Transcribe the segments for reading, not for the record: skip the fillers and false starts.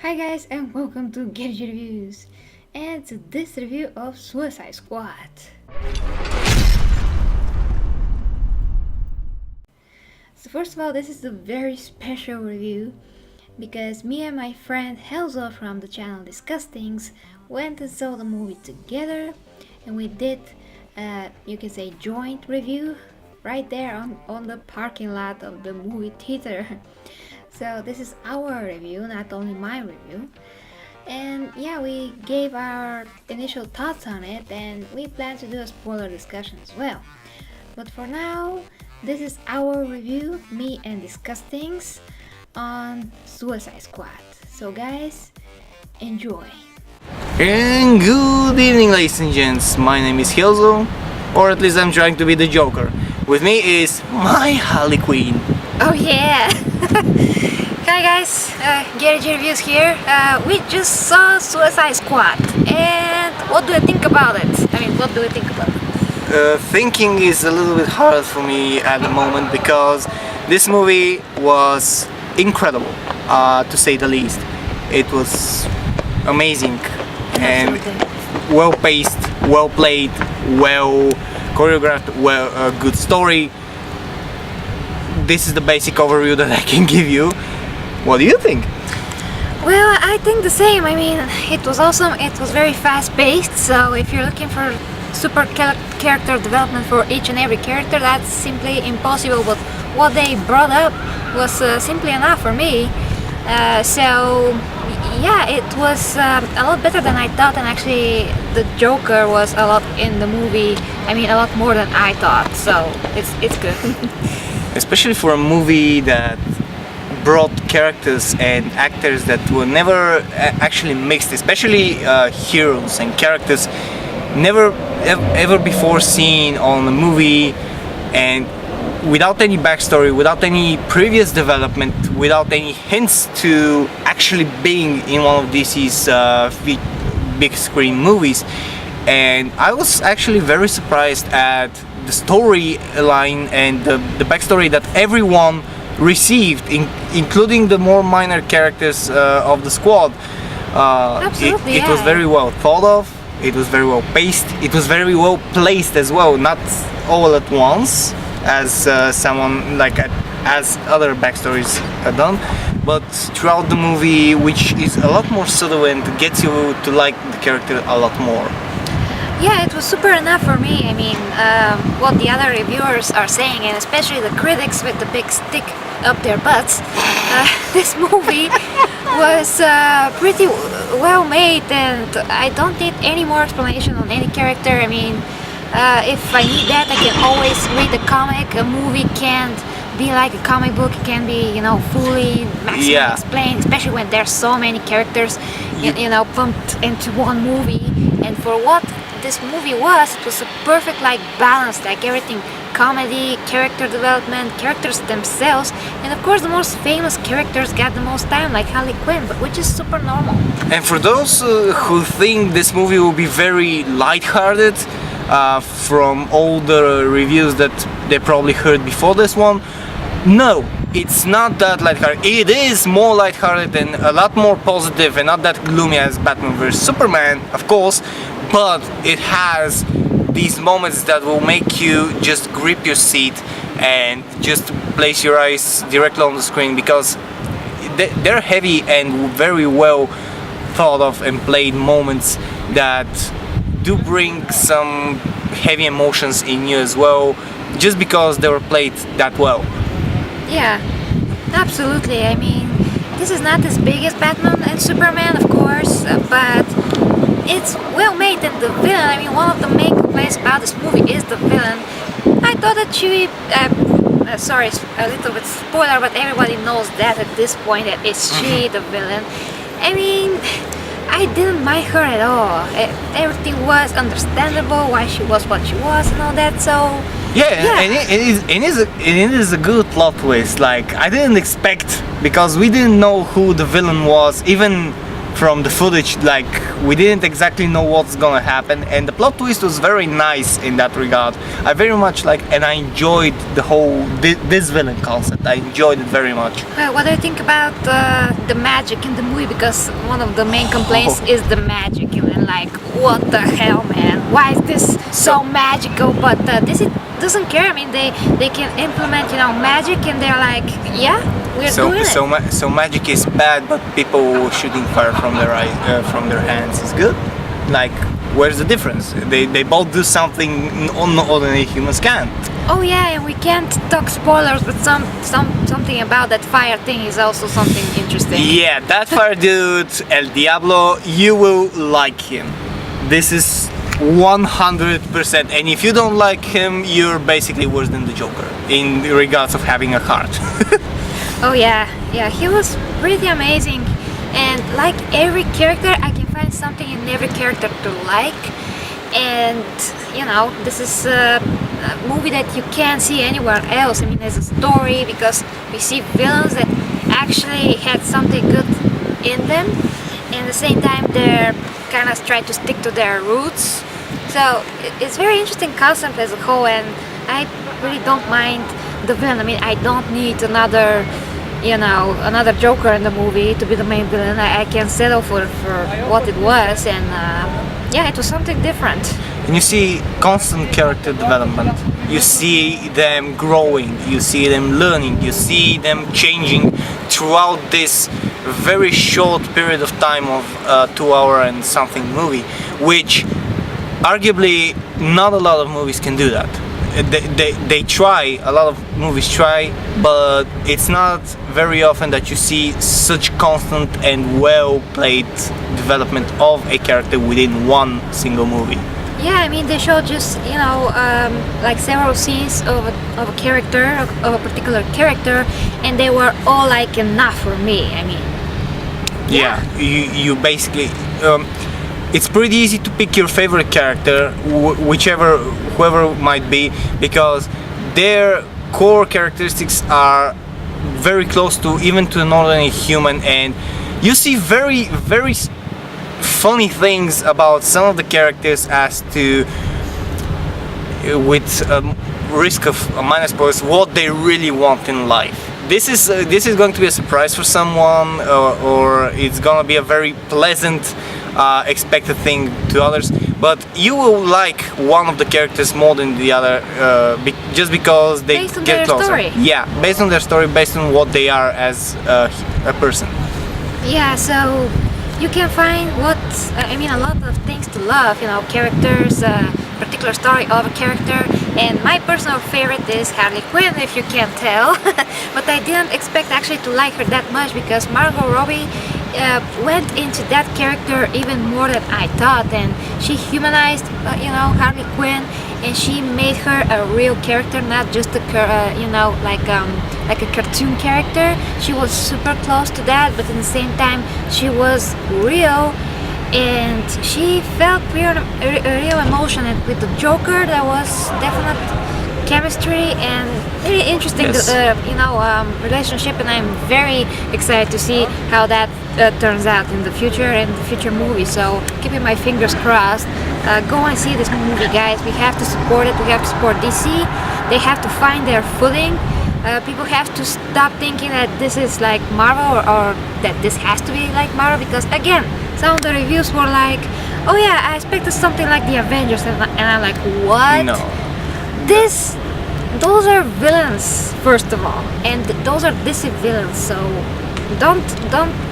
Hi guys and welcome to Get Your Reviews and to this review of Suicide Squad. So first of all, this is a very special review because me and my friend Helzo from the channel DiscussThings went and saw the movie together, and we did you can say joint review right there on the parking lot of the movie theater. So this is our review, not only my review. And yeah, we gave our initial thoughts on it, and we plan to do a spoiler discussion as well. But for now, this is our review, me and DiscussThings, on Suicide Squad. So guys, enjoy. And good evening, ladies and gents. My name is Helzo, or at least I'm trying to be the Joker. With me is my Harley Quinn. Oh yeah! Hi guys, Get Your Reviews here. We just saw Suicide Squad, and what do you think about it? What do you think about it? Thinking is a little bit hard for me at the moment because this movie was incredible, to say the least. It was amazing and well paced, well played, well choreographed, good story. This is the basic overview that I can give you. What do you think? Well, I think the same. It was awesome. It was very fast paced, so if you're looking for super character development for each and every character, that's simply impossible, but what they brought up was simply enough for me. So yeah, it was a lot better than I thought, and actually the Joker was a lot in the movie. A lot more than I thought, so it's good. Especially for a movie that brought characters and actors that were never actually mixed, especially heroes and characters never ever before seen on a movie, and without any backstory, without any previous development, without any hints to actually being in one of DC's big screen movies. And I was actually very surprised at the storyline and the backstory that everyone received, including the more minor characters of the squad. Absolutely, it was very well thought of, it was very well paced, it was very well placed as well, not all at once as as other backstories are done, but throughout the movie, which is a lot more subtle and gets you to like the character a lot more. Yeah, it was super enough for me. What the other reviewers are saying, and especially the critics with the big stick up their butts, this movie was pretty well made, and I don't need any more explanation on any character. If I need that, I can always read the comic. A movie can't be like a comic book. It can be, fully maximum explained, especially when there's so many characters, pumped into one movie. And for what this movie was, it was a perfect balance, everything: comedy, character development, characters themselves, and of course the most famous characters got the most time, like Harley Quinn, but which is super normal. And for those who think this movie will be very lighthearted, from all the reviews that they probably heard before this one, no, it's not that lighthearted. It is more lighthearted and a lot more positive and not that gloomy as Batman vs Superman, of course, but it has these moments that will make you just grip your seat and just place your eyes directly on the screen, because they're heavy and very well thought of and played moments that do bring some heavy emotions in you as well, just because they were played that well. Yeah, absolutely. This is not as big as Batman and Superman, of course, but it's well made. And the villain, one of the main complaints about this movie is the villain. I thought that she, sorry, a little bit spoiler, but everybody knows that at this point, that it's she, the villain. I didn't mind her at all. Everything was understandable, why she was what she was and all that, so... Yeah. And it is a good plot twist. I didn't expect, because we didn't know who the villain was, even from the footage. Like, we didn't exactly know what's gonna happen, and the plot twist was very nice in that regard. I very much like, and I enjoyed the whole this villain concept. I enjoyed it very much. What do you think about the magic in the movie? Because one of the main complaints is the magic. You know, like, what the hell, man? Why is this so magical? But this doesn't care. I mean, they can implement, you know, magic, and they're like, yeah, we're doing it. So magic is bad, but people shooting fire from their from their hands is good. Like, where's the difference? They both do something ordinary humans can't. Oh yeah, and we can't talk spoilers, but something about that fire thing is also something interesting. Yeah, that fire dude, El Diablo, you will like him. This is 100%. And if you don't like him, you're basically worse than the Joker in regards of having a heart. Oh yeah, he was pretty amazing. And like every character, I can find something in every character to like. And you know, this is a movie that you can't see anywhere else. I mean, there's a story, because we see villains that actually had something good in them, and at the same time they're kind of try to stick to their roots. So it's very interesting concept as a whole, and I really don't mind the villain. I mean, I don't need another, you know, another Joker in the movie to be the main villain. I can settle for what it was, and yeah, it was something different. And you see constant character development. You see them growing, you see them learning, you see them changing throughout this very short period of time of 2 hour and something movie, which arguably not a lot of movies can do that. They try, a lot of movies try, but it's not very often that you see such constant and well played development of a character within one single movie. Yeah, I mean, they showed just, you know, like several scenes of a character, of a particular character, and they were all like enough for me. I mean, yeah, you basically it's pretty easy to pick your favorite character, whoever it might be, because their core characteristics are very close to even to an ordinary human, and you see very funny things about some of the characters as to, with risk of minor spoilers, what they really want in life. This is going to be a surprise for someone, or it's gonna be a very pleasant expected thing to others, but you will like one of the characters more than the other, just because they based on get their closer. story. Yeah, based on their story, based on what they are as a person. yeah, so you can find a lot of things to love, you know, characters, particular story of a character, and my personal favorite is Harley Quinn, if you can't tell. But I didn't expect actually to like her that much, because Margot Robbie went into that character even more than I thought, and she humanized, you know, Harley Quinn, and she made her a real character, not just a like a cartoon character. She was super close to that, but at the same time she was real, and she felt real emotion. And with the Joker, there was definite chemistry and very interesting, yes, relationship, and I'm very excited to see how that turns out in the future and the future movie. So keeping my fingers crossed. Go and see this movie, guys. We have to support it. We have to support DC. They have to find their footing. People have to stop thinking that this is like Marvel, or that this has to be like Marvel, because again, some of the reviews were like, oh yeah, I expected something like the Avengers, and I'm like, what? No. Those are villains, first of all, and those are DC villains, so don't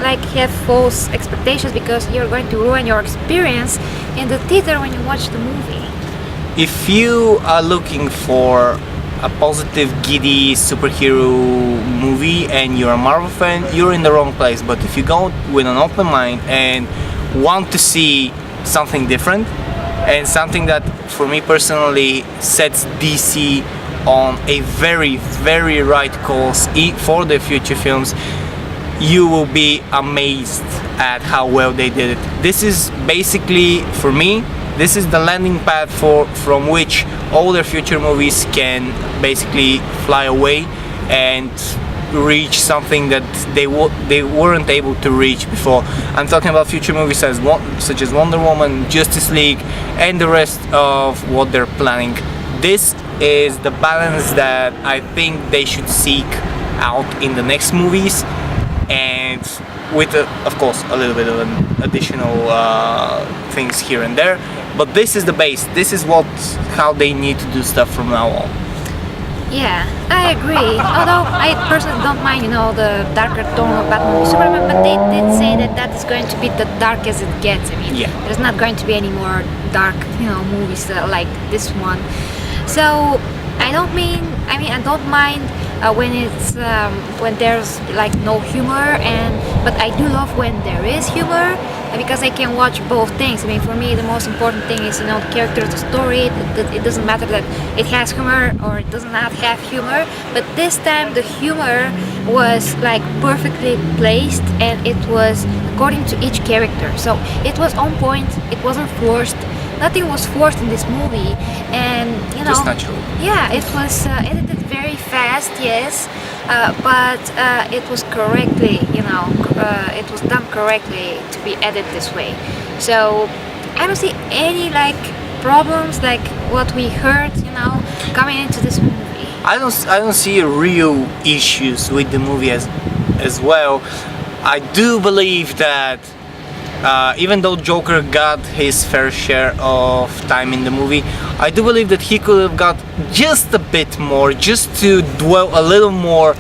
like have false expectations, because you're going to ruin your experience in the theater when you watch the movie. If you are looking for a positive, giddy superhero movie and you're a Marvel fan, you're in the wrong place. But if you go with an open mind and want to see something different, and something that for me personally sets DC on a very right course for the future films, you will be amazed at how well they did it. This is basically, for me, this is the landing pad from which all their future movies can basically fly away, and reach something that they weren't able to reach before. I'm talking about future movies such as Wonder Woman, Justice League, and the rest of what they're planning. This is the balance that I think they should seek out in the next movies, and with of course a little bit of an additional things here and there, but this is the base. This is how they need to do stuff from now on. Yeah, I agree. Although I personally don't mind, the darker tone of Batman v Superman, but they did say that is going to be the dark as it gets. I mean, Yeah. there's not going to be any more dark, movies like this one. So I don't mind when it's when there's like no humor, but I do love when there is humor, because I can watch both things. I mean, for me the most important thing is the character, the story. It doesn't matter that it has humor or it does not have humor, but this time the humor was like perfectly placed, and it was according to each character, so it was on point. It wasn't forced. Nothing was forced in this movie, and Just natural. Yeah, it was edited very fast, yes, but it was correctly, it was done correctly to be edited this way. So I don't see any like problems like what we heard, coming into this movie. I don't see real issues with the movie as well. I do believe that even though Joker got his fair share of time in the movie, I do believe that he could have got just a bit more, just to dwell a little more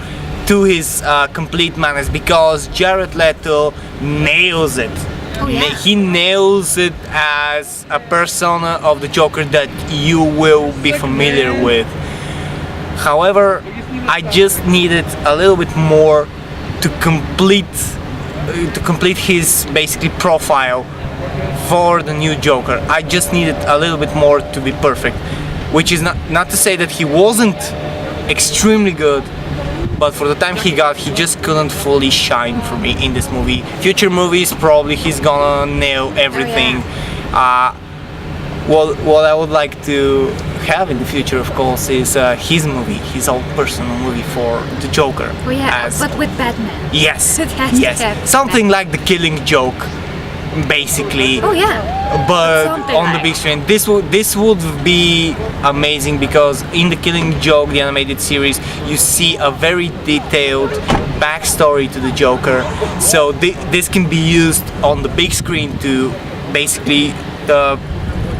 to his complete madness, because Jared Leto nails it. Oh, yeah. He nails it as a persona of the Joker that you will be familiar with. However, I just needed a little bit more to complete his basically profile for the new Joker. I just needed a little bit more to be perfect, which is not to say that he wasn't extremely good, but for the time he got, he just couldn't fully shine for me in this movie. Future movies, probably he's gonna nail everything. What I would like to have in the future, of course, is his movie, his own personal movie for the Joker. Oh yeah, but with Batman. Yes, It has to yes, have something Batman. like The Killing Joke, basically. Oh yeah. But Something on the like. big screen, this would be amazing, because in The Killing Joke, the animated series, you see a very detailed backstory to the Joker. So this can be used on the big screen to basically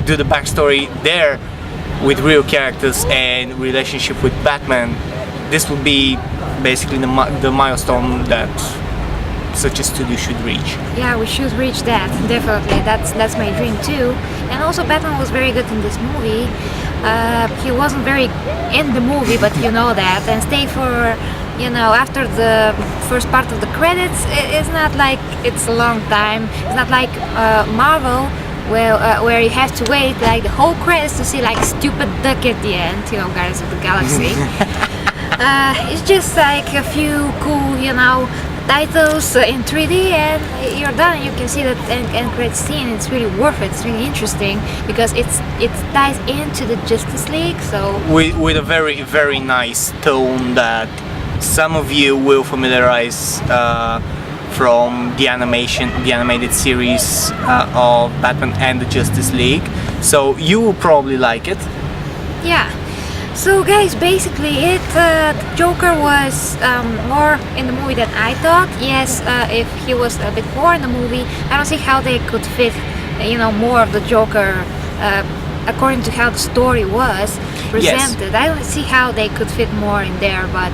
do the backstory there with real characters and relationship with Batman. This would be basically the milestone that such a studio should reach. Yeah, we should reach that, definitely. That's my dream too. And also Batman was very good in this movie. He wasn't very in the movie, but you know that. And stay for, after the first part of the credits, it's not like it's a long time. It's not like Marvel, where you have to wait like the whole credits to see like stupid duck at the end, Guardians of the Galaxy. It's just like a few cool, titles in 3D, and you're done. You can see that end credits scene. It's really worth it. It's really interesting because it ties into the Justice League. So with a very, very nice tone that some of you will familiarize from the animated series of Batman and the Justice League. So you will probably like it. yeah. So guys, basically Joker was more in the movie than I thought. Yes, if he was a bit more in the movie, I don't see how they could fit, more of the Joker according to how the story was presented. Yes. I don't see how they could fit more in there, but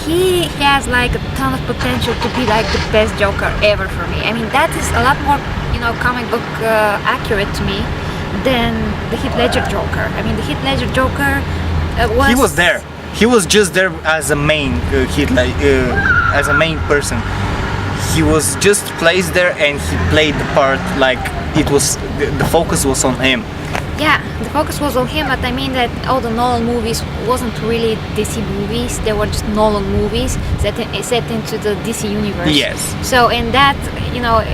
he has like a ton of potential to be like the best Joker ever for me. I mean, that is a lot more, comic book accurate to me than the Heath Ledger Joker. I mean, the Heath Ledger Joker was... He was there. He was just there as a main as a main person. He was just placed there, and he played the part like it was. The focus was on him. Yeah, the focus was on him, but I mean that all the Nolan movies wasn't really DC movies. They were just Nolan movies set into the DC universe. Yes. So in that,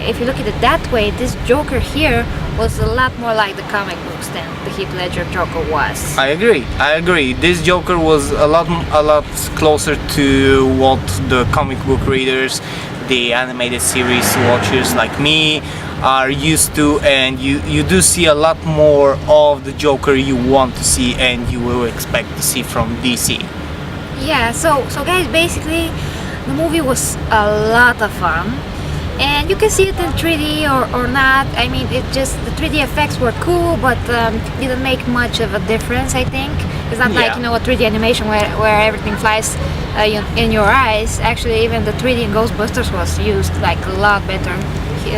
if you look at it that way, this Joker here was a lot more like the comic books than the Heath Ledger Joker was. I agree. This Joker was a lot closer to what the comic book readers, the animated series watchers like me are used to, and you do see a lot more of the Joker you want to see and you will expect to see from DC. Yeah, so guys, basically the movie was a lot of fun, and you can see it in 3D or not. I mean, it just, the 3D effects were cool, but didn't make much of a difference, I think. It's not like, you know, a 3D animation where everything flies in your eyes. Actually, even the 3D in Ghostbusters was used like a lot better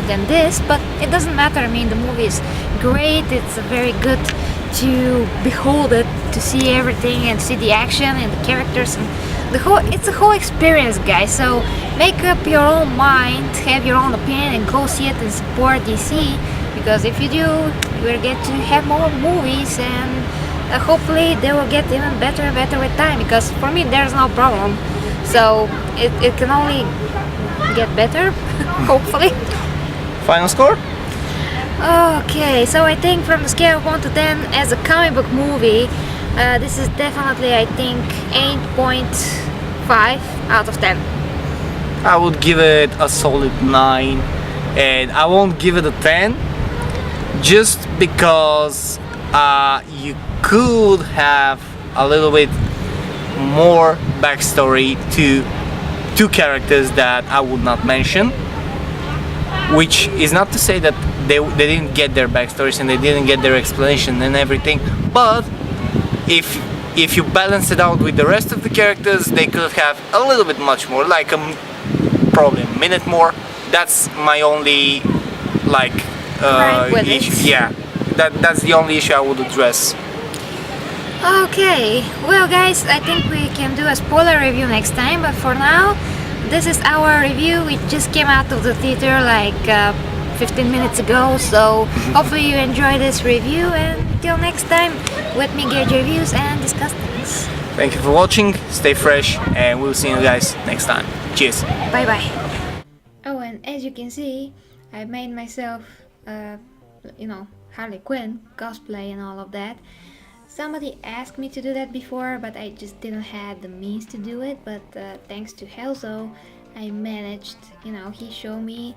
than this, but it doesn't matter. I mean, the movie is great. It's very good to behold it, to see everything and see the action and the characters and it's a whole experience, guys. So make up your own mind, have your own opinion, and go see it and support DC, because if you do, you will get to have more movies, and hopefully they will get even better and better with time, because for me there's no problem, so it can only get better hopefully. Final score? Okay, so I think from the scale of 1 to 10 as a comic book movie, this is definitely, I think, 8.5 out of 10. I would give it a solid 9, and I won't give it a 10 just because you could have a little bit more backstory to two characters that I would not mention, which is not to say that they didn't get their backstories and they didn't get their explanation and everything, but if you balance it out with the rest of the characters, they could have a little bit much more, like probably a minute more. That's my only issue. Yeah, that's the only issue I would address. Okay, well guys, I think we can do a spoiler review next time, but for now, this is our review. We just came out of the theater like 15 minutes ago, so hopefully you enjoy this review, and until next time, let me get your reviews and discuss things. Thank you for watching, stay fresh, and we'll see you guys next time. Cheers. Bye bye. Oh, and as you can see, I made myself, Harley Quinn cosplay and all of that. Somebody asked me to do that before, but I just didn't have the means to do it, but thanks to Helzo, I managed. He showed me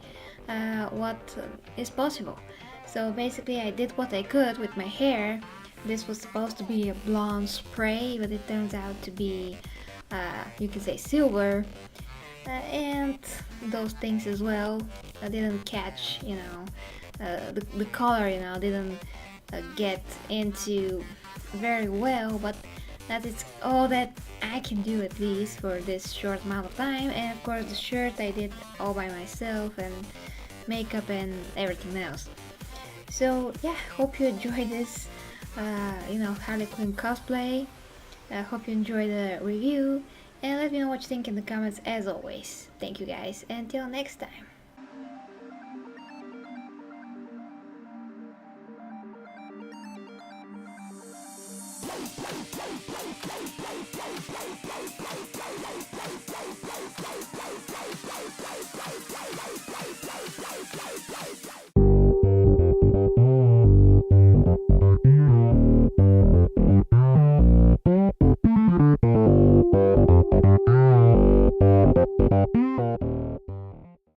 what is possible. So basically I did what I could with my hair. This was supposed to be a blonde spray, but it turns out to be, you can say, silver, and those things as well. I didn't catch, the color, didn't get into very well, but that is all that I can do, at least for this short amount of time. And of course the shirt I did all by myself, and makeup and everything else. So yeah, hope you enjoy this Harley Quinn cosplay. Hope you enjoy the review, and let me know what you think in the comments as always. Thank you guys, until next time.